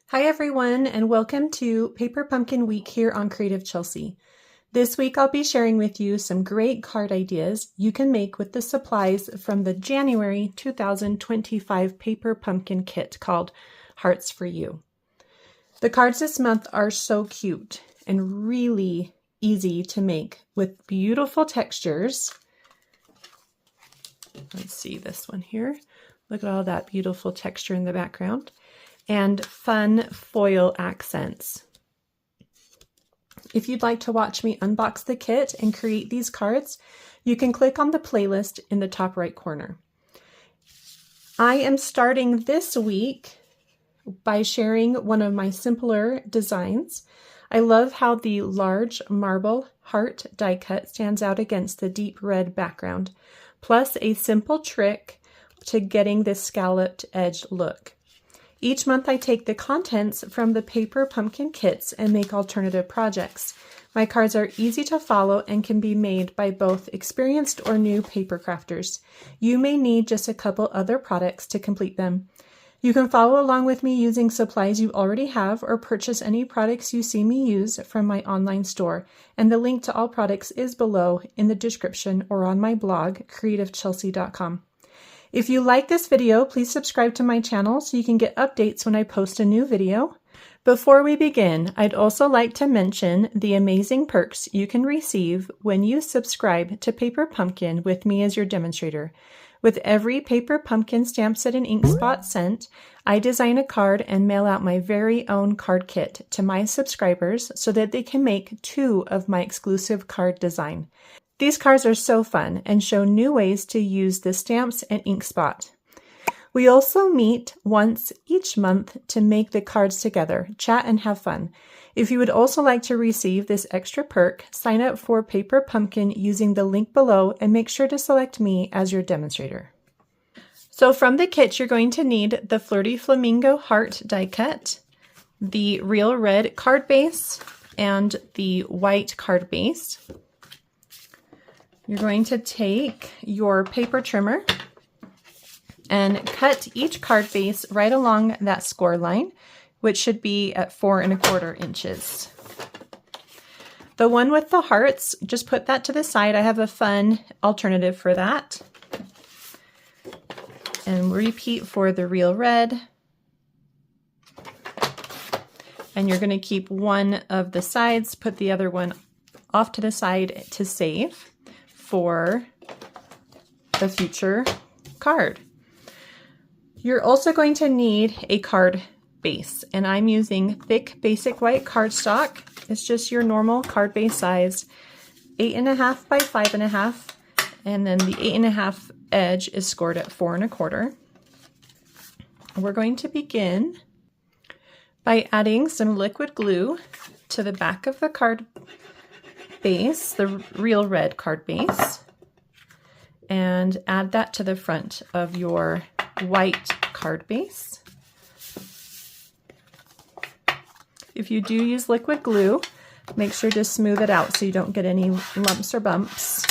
Hi everyone, and welcome to Paper Pumpkin Week here on Creative Chelsey. This week I'll be sharing with you some great card ideas you can make with the supplies from the January 2025 Paper Pumpkin Kit called Hearts for You. The cards this month are so cute and really easy to make with beautiful textures. Let's see this one here. Look at all that beautiful texture in the background. And fun foil accents. If you'd like to watch me unbox the kit and create these cards, you can click on the playlist in the top right corner. I am starting this week by sharing one of my simpler designs. I love how the large marble heart die cut stands out against the deep red background, plus a simple trick to getting this scalloped edge look. Each month I take the contents from the Paper Pumpkin kits and make alternative projects. My cards are easy to follow and can be made by both experienced or new paper crafters. You may need just a couple other products to complete them. You can follow along with me using supplies you already have or purchase any products you see me use from my online store, and the link to all products is below in the description or on my blog, creativechelsey.com. If you like this video, please subscribe to my channel so you can get updates when I post a new video. Before we begin, I'd also like to mention the amazing perks you can receive when you subscribe to Paper Pumpkin with me as your demonstrator. With every Paper Pumpkin stamp set and ink spot sent, I design a card and mail out my very own card kit to my subscribers so that they can make 2 of my exclusive card design. These cards are so fun and show new ways to use the stamps and ink spot. We also meet once each month to make the cards together, chat, and have fun. If you would also like to receive this extra perk, sign up for Paper Pumpkin using the link below and make sure to select me as your demonstrator. So from the kit, you're going to need the Flirty Flamingo heart die cut, the real red card base, and the white card base. You're going to take your paper trimmer and cut each card base right along that score line, which should be at 4 1/4 inches. The one with the hearts, just put that to the side. I have a fun alternative for that. And repeat for the real red. And you're going to keep one of the sides, put the other one off to the side to save for the future card. You're also going to need a card base, and I'm using thick basic white cardstock. It's just your normal card base size, 8.5 by 5.5, and then the 8.5 edge is scored at 4 1/4. We're going to begin by adding some liquid glue to the back of the card base, the real red card base, and add that to the front of your white card base. If you do use liquid glue, make sure to smooth it out so you don't get any lumps or bumps.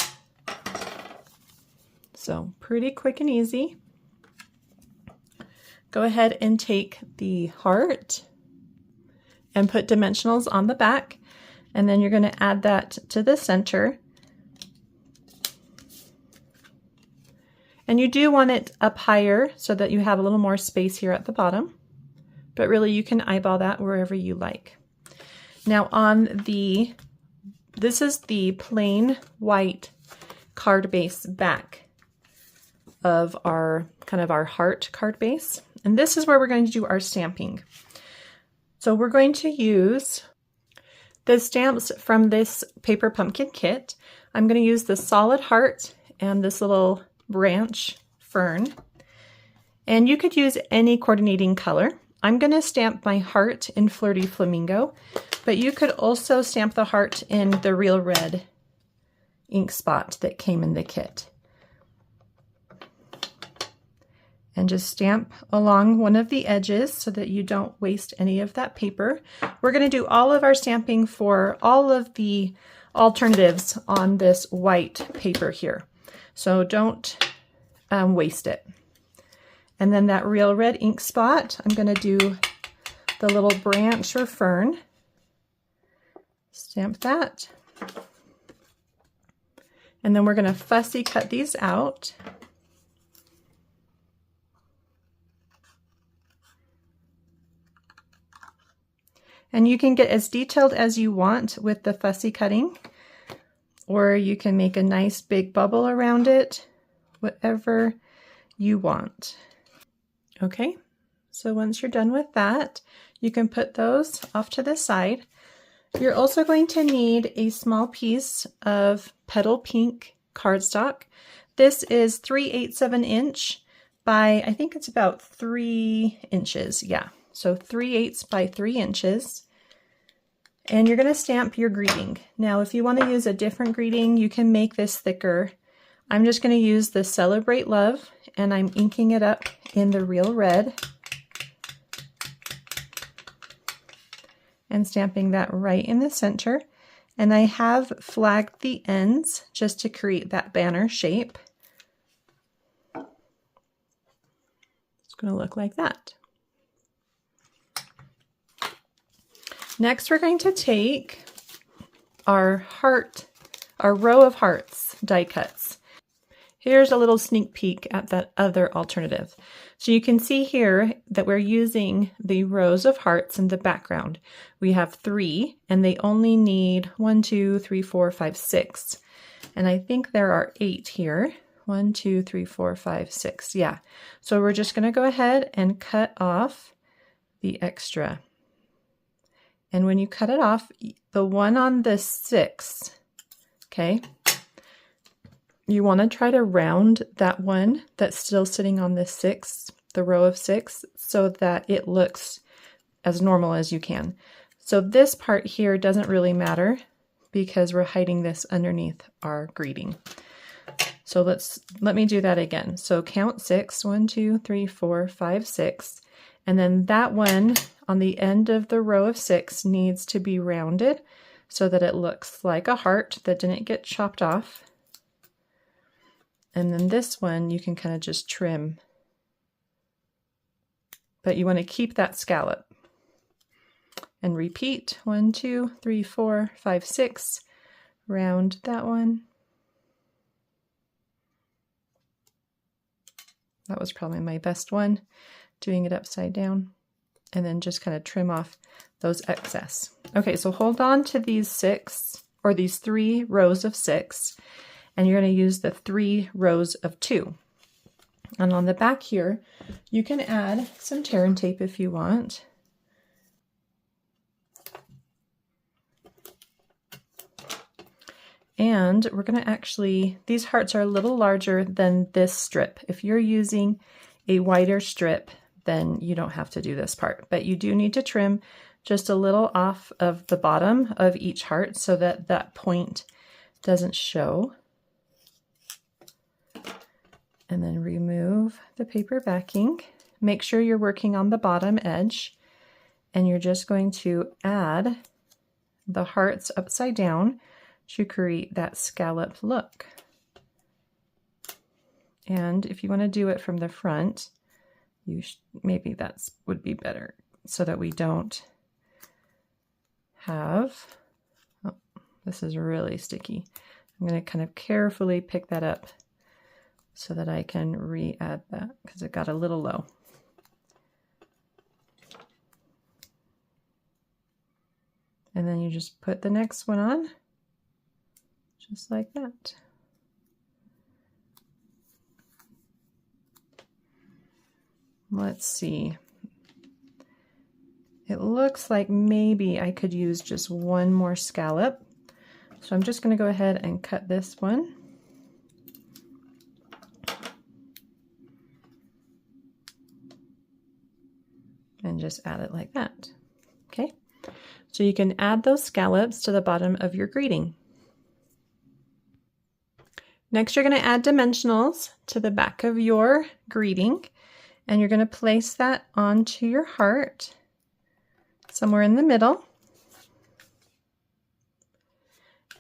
So pretty quick and easy. Go ahead and take the heart and put dimensionals on the back. And then you're going to add that to the center. And you do want it up higher so that you have a little more space here at the bottom. But really you can eyeball that wherever you like. Now this is the plain white card base back of our heart card base. And this is where we're going to do our stamping. So we're going to use the stamps from this Paper Pumpkin kit. I'm going to use the solid heart and this little branch fern. And you could use any coordinating color. I'm going to stamp my heart in Flirty Flamingo, but you could also stamp the heart in the real red ink spot that came in the kit. And just stamp along one of the edges so that you don't waste any of that paper. We're going to do all of our stamping for all of the alternatives on this white paper here. So don't waste it. And then that real red ink spot, I'm going to do the little branch or fern. Stamp that. And then we're going to fussy cut these out. And you can get as detailed as you want with the fussy cutting, or you can make a nice big bubble around it, whatever you want. Okay, so once you're done with that, you can put those off to the side. You're also going to need a small piece of Petal Pink cardstock. This is 3/8 of an inch by, I think it's about 3 inches. Yeah, so 3/8 by 3 inches. And you're going to stamp your greeting. Now, if you want to use a different greeting, you can make this thicker. I'm just going to use the Celebrate Love, and I'm inking it up in the Real Red and stamping that right in the center. And I have flagged the ends just to create that banner shape. It's going to look like that. Next, we're going to take our row of hearts die cuts. Here's a little sneak peek at that other alternative. So you can see here that we're using the rows of hearts in the background. We have 3, and they only need 1, 2, 3, 4, 5, 6. And I think there are 8 here. 1, 2, 3, 4, 5, 6. Yeah. So we're just going to go ahead and cut off the extra. And when you cut it off, the one on the 6, okay, you want to try to round that one that's still sitting on the 6, the row of 6, so that it looks as normal as you can. So this part here doesn't really matter because we're hiding this underneath our greeting. So let me do that again. So count 6, 1, 2, 3, 4, 5, 6. And then that one on the end of the row of 6 needs to be rounded so that it looks like a heart that didn't get chopped off. And then this one you can kind of just trim, but you want to keep that scallop. And repeat, 1, 2, 3, 4, 5, 6, round that one. That was probably my best one, doing it upside down, and then just kind of trim off those excess. Okay, so hold on to these 6 or these 3 rows of 6, and you're going to use the 3 rows of 2. And on the back here, you can add some tear and tape if you want. And we're going to actually, these hearts are a little larger than this strip. If you're using a wider strip, then you don't have to do this part, but you do need to trim just a little off of the bottom of each heart so that that point doesn't show. And then remove the paper backing. Make sure you're working on the bottom edge, and you're just going to add the hearts upside down to create that scalloped look. And if you want to do it from the front, maybe that would be better so that we don't have, oh, this is really sticky. I'm going to kind of carefully pick that up so that I can re-add that because it got a little low. And then you just put the next one on, just like that. Let's see. It looks like maybe I could use just one more scallop. So I'm just going to go ahead and cut this one. And just add it like that. Okay. So you can add those scallops to the bottom of your greeting. Next, you're going to add dimensionals to the back of your greeting, and you're going to place that onto your heart somewhere in the middle.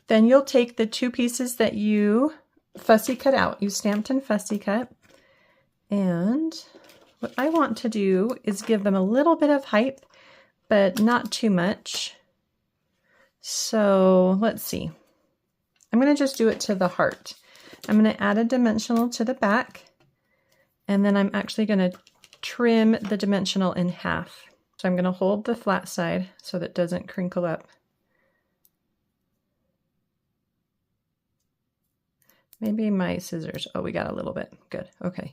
Then you'll take the 2 pieces that you fussy cut out. You stamped and fussy cut. And what I want to do is give them a little bit of height but not too much. So let's see. I'm going to just do it to the heart. I'm going to add a dimensional to the back, and then I'm actually going to trim the dimensional in half. So I'm going to hold the flat side so that it doesn't crinkle up. Maybe my scissors, oh, we got a little bit, good, okay.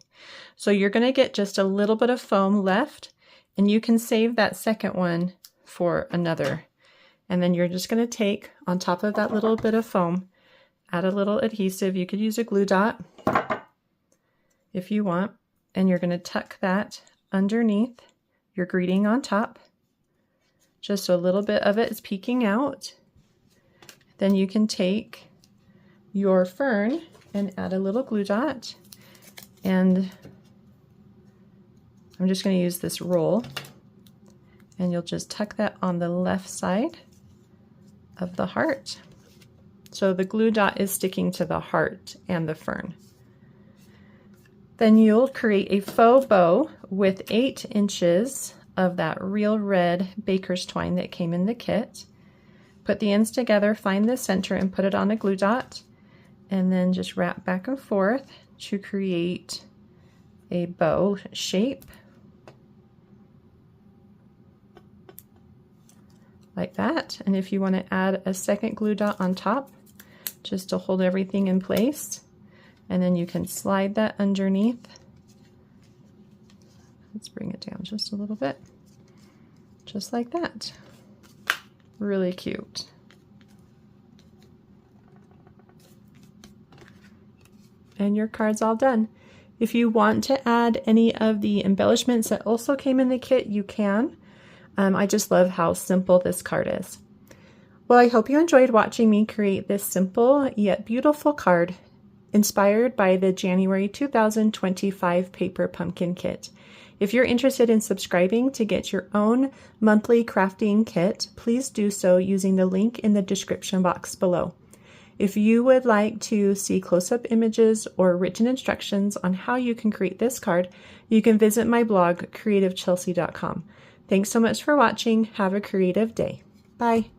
So you're gonna get just a little bit of foam left, and you can save that second one for another. And then you're just gonna take, on top of that little bit of foam, add a little adhesive. You could use a glue dot if you want, and you're gonna tuck that underneath your greeting on top. Just so a little bit of it is peeking out. Then you can take your fern and add a little glue dot, and I'm just going to use this roll, and you'll just tuck that on the left side of the heart. So the glue dot is sticking to the heart and the fern. Then you'll create a faux bow with 8 inches of that real red baker's twine that came in the kit. Put the ends together, find the center, and put it on a glue dot. And then just wrap back and forth to create a bow shape like that. And if you want to add a second glue dot on top just to hold everything in place, and then you can slide that underneath. Let's bring it down just a little bit, just like that. Really cute. And your card's all done. If you want to add any of the embellishments that also came in the kit, you can. I just love how simple this card is. Well, I hope you enjoyed watching me create this simple yet beautiful card inspired by the January 2025 paper pumpkin kit. If you're interested in subscribing to get your own monthly crafting kit, please do so using the link in the description box below. If you would like to see close-up images or written instructions on how you can create this card, you can visit my blog, creativechelsey.com. Thanks so much for watching. Have a creative day. Bye.